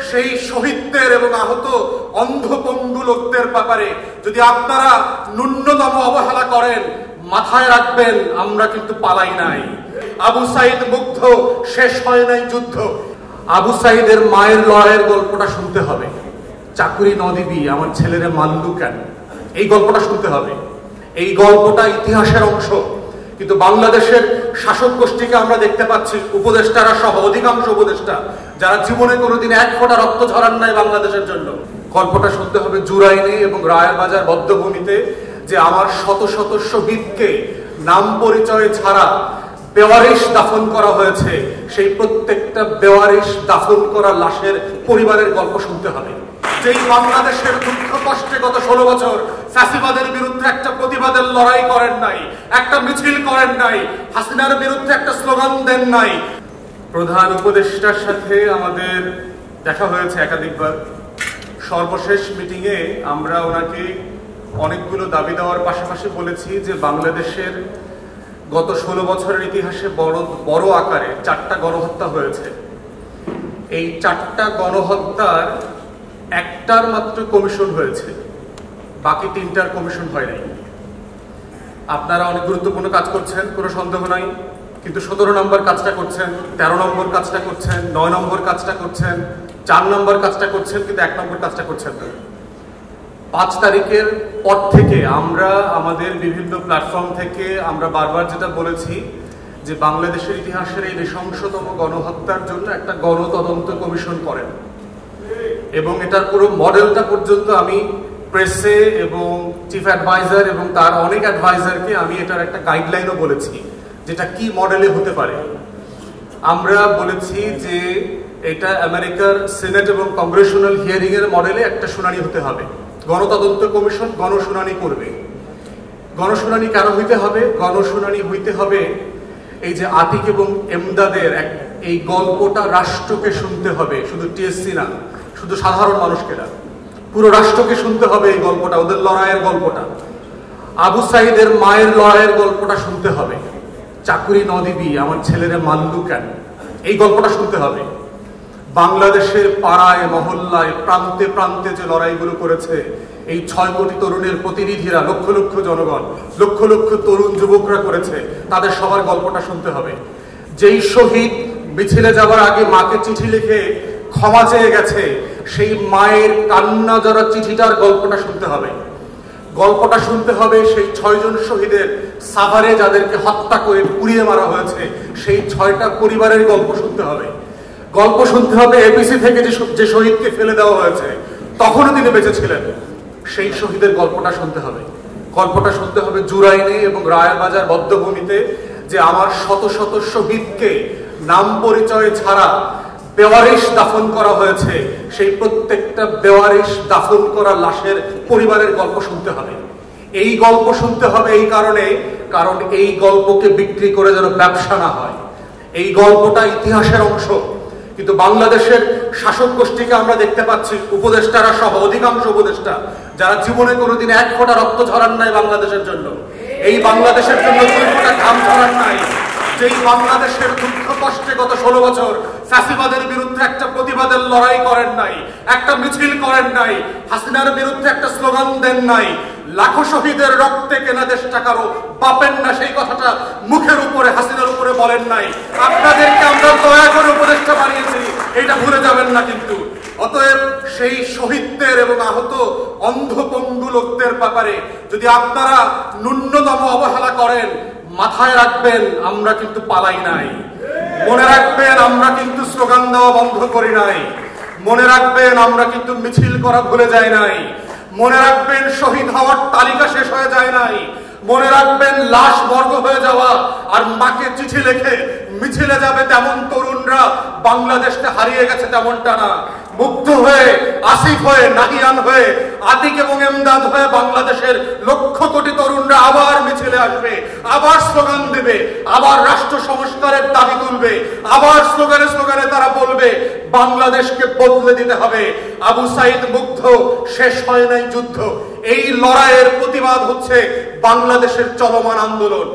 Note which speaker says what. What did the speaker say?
Speaker 1: সেই শহীদদের এবং আহত অন্ধপঙ্গু লোকদের ব্যাপারে যদি আপনারা ন্যূনতম অবহেলা করেন, মাথায় রাখবেন আমরা কিন্তু পালাই নাই। আবু সাইদ মুগ্ধ, শেষ হয় নাই যুদ্ধ। আবু সাইদের মায়ের লড়াইয়ের গল্পটা শুনতে হবে। চাকুরি ন দিবি আমার ছেলেরে মাল্লু কেন, এই গল্পটা শুনতে হবে। এই গল্পটা ইতিহাসের অংশ, কিন্তু বাংলাদেশের শাসক গোষ্ঠীকে আমরা দেখতে পাচ্ছি, উপদেষ্টারা সহ অধিকাংশ উপদেষ্টা যারা জীবনে কোনোদিন এক ফোঁটা রক্ত ঝরান নাই বাংলাদেশের জন্য। গল্পটা শুনতে হবে জুরাইনে এবং রায়েরবাজার বদ্ধভূমিতে, যে আমার শত শত শহীদকে নাম পরিচয় ছাড়া বেওয়ারিশ দাফন করা হয়েছে, সেই প্রত্যেকটা বেওয়ারিশ দাফন করা লাশের পরিবারের গল্প শুনতে হবে। যেই বাংলাদেশের দুঃখ কষ্টে গত 16 বছর ফ্যাসিবাদের বিরুদ্ধে একটা প্রতিবাদের লড়াই করেন নাই, একটা মিছিল করেন নাই, হাসিনার বিরুদ্ধে একটা স্লোগান দেন নাই। প্রধান উপদেষ্টার সাথে আমাদের দেখা হয়েছে একাধিকবার। সর্বশেষ মিটিংয়ে আমরা ওনাকে অনেকগুলো দাবি দেওয়ার পাশাপাশি বলেছি যে বাংলাদেশের গত 16 বছরের ইতিহাসে বড় আকারে 4টা গণহত্যা হয়েছে। এই 4টা গণহত্যার একটার মাত্র কমিশন হয়েছে, বাকি 3টার কমিশন হয় নাই। আপনারা অনেক গুরুত্বপূর্ণ কাজ করছেন, কোনো সন্দেহ নাই, কিন্তু 17 নম্বর কাজটা করছেন, 13 নম্বর কাজটা করছেন, 9 নম্বর কাজটা করছেন, 4 নম্বর কাজটা করছেন, কিন্তু 1 নম্বর কাজটা করছেন না। 5 তারিখের পর থেকে আমরা আমাদের বিভিন্ন প্ল্যাটফর্ম থেকে আমরা বারবার যেটা বলেছি যে বাংলাদেশের ইতিহাসের এই নৃশংসতম গণহত্যার জন্য একটা গণতদন্ত কমিশন করেন, এবং এটার পুরো মডেলটা পর্যন্ত আমি প্রেসে এবং চিফ অ্যাডভাইজার এবং তার অনেক অ্যাডভাইজারকে আমি এটার একটা গাইডলাইনও বলেছি, যেটা কি মডেলে হতে পারে। আমরা বলেছি যে এটা আমেরিকার সিনেট এবং কংগ্রেশনাল হিয়ারিং এর মডেলে একটা শুনানি হতে হবে। গণতদন্ত কমিশন গণশুনানি করবে। গণশুনানি কেন হইতে হবে? গণশুনানি হইতে হবে এই যে আতিক এবং এমদাদের এই গল্পটা রাষ্ট্রকে শুনতে হবে, শুধু টিএসসি না, শুধু সাধারণ মানুষকে না, পুরো রাষ্ট্রকে শুনতে হবে এই গল্পটা, ওদের লড়াইয়ের গল্পটা। আবু সাইদের মায়ের লড়াইয়ের গল্পটা শুনতে হবে। চাকুরি ন দিবি আমার ছেলেরে মাল্লু কেন, এই গল্পটা শুনতে হবে। বাংলাদেশের পাড়ায় মহল্লায় প্রান্তে প্রান্তে যে লড়াইগুলো করেছে এই 6 কোটি তরুণের প্রতিনিধিরা, লক্ষ লক্ষ জনগণ, লক্ষ লক্ষ তরুণ যুবকরা করেছে, তাদের সবার গল্পটা শুনতে হবে। যেই শহীদ মিছিলে যাওয়ার আগে মাকে চিঠি লিখে ক্ষমা চেয়ে গেছে, সেই মায়ের কান্না জড়া চিঠিটার গল্পটা শুনতে হবে। গল্পটা শুনতে হবে সেই 6 জন শহীদের, সাভারে যাদেরকে হত্যা করে পুড়িয়ে মারা হয়েছে, সেই 6টা পরিবারের গল্প শুনতে হবে। গল্প শুনতে হবে এপিসি থেকে যে শহীদকে ফেলে দেওয়া হয়েছে, তখনও তিনি বেঁচে ছিলেন, সেই শহীদের গল্পটা শুনতে হবে। গল্পটা শুনতে হবে জুরাইনে এবং রায়েরবাজার বদ্ধভূমিতে, যে আমার শত শত শহীদকে নাম পরিচয় ছাড়া বেওয়ারিশ দাফন করা হয়েছে, সেই প্রত্যেকটা বেওয়ারিশ দাফন করা লাশের পরিবারের গল্প শুনতে হবে। এই গল্প শুনতে হবে এই কারণ এই গল্পকে বিক্রি করে যেন ব্যবসা না হয়। এই গল্পটা ইতিহাসের অংশ, কিন্তু বাংলাদেশের শাসক গোষ্ঠীকে আমরা দেখতে পাচ্ছি, উপদেষ্টারা সহ অধিকাংশ উপদেষ্টা যারা জীবনে কোনোদিন এক ফোঁটা রক্ত ঝরান নাই বাংলাদেশের জন্য, এই বাংলাদেশের জন্য 2 ফোঁটা ঘাম ঝরান নাই, যেই বাংলাদেশের দুঃখ কষ্টে গত 16 বছর ফ্যাসিবাদের বিরুদ্ধে একটা প্রতিবাদের লড়াই করেন নাই, একটা মিছিল করেন নাই, হাসিনার বিরুদ্ধে একটা স্লোগান দেন নাই, লাখো শহীদের রক্তে কেনা দেশটা কারো বাপেন না, সেই কথাটা মুখের উপরে হাসিনার উপরে বলেন নাই। আপনাদেরকে আমরা দয়া করে উপদেষ্টা বানিয়েছি, এটা ভুলে যাবেন না কিন্তু। অতএব সেই শহীদদের এবং আহত অন্ধপঙ্গু লোকদের ব্যাপারে যদি আপনারা ন্যূনতম অবহেলা করেন, মাথায় রাখবেন আমরা কিন্তু পালাই নাই। মনে রাখবেন আমরা কিন্তু স্লোগান দেওয়া বন্ধ করি নাই। মনে রাখবেন আমরা কিন্তু মিছিল করা ভুলে যাই নাই। মনে রাখবেন শহীদ হওয়ার তালিকা শেষ হয়ে যায় নাই। মনে রাখবেন লাশ বর্গ হয়ে যাওয়া আর মাকে চিঠি লিখে মিছিলে যাবে তেমন তরুণরা বাংলাদেশকে হারিয়ে গেছে তেমনটা না। মুগ্ধ হয়ে, আসিফ হয়ে, নাহিয়ান হয়ে, আতিক এবং এমদাদ হয়ে বাংলাদেশের লক্ষ কোটি তরুণরা আবার মিছিলে আসবে, আবার স্লোগান দেবে, আবার রাষ্ট্র সংস্কারের দাবি তুলবে, আবার স্লোগানে স্লোগানে তারা বলবে বাংলাদেশকে বদলে দিতে হবে। আবু সাইদ মুগ্ধ, শেষ হয় নাই যুদ্ধ। এই লড়াইয়ের প্রতিবাদ হচ্ছে বাংলাদেশের চলমান আন্দোলন।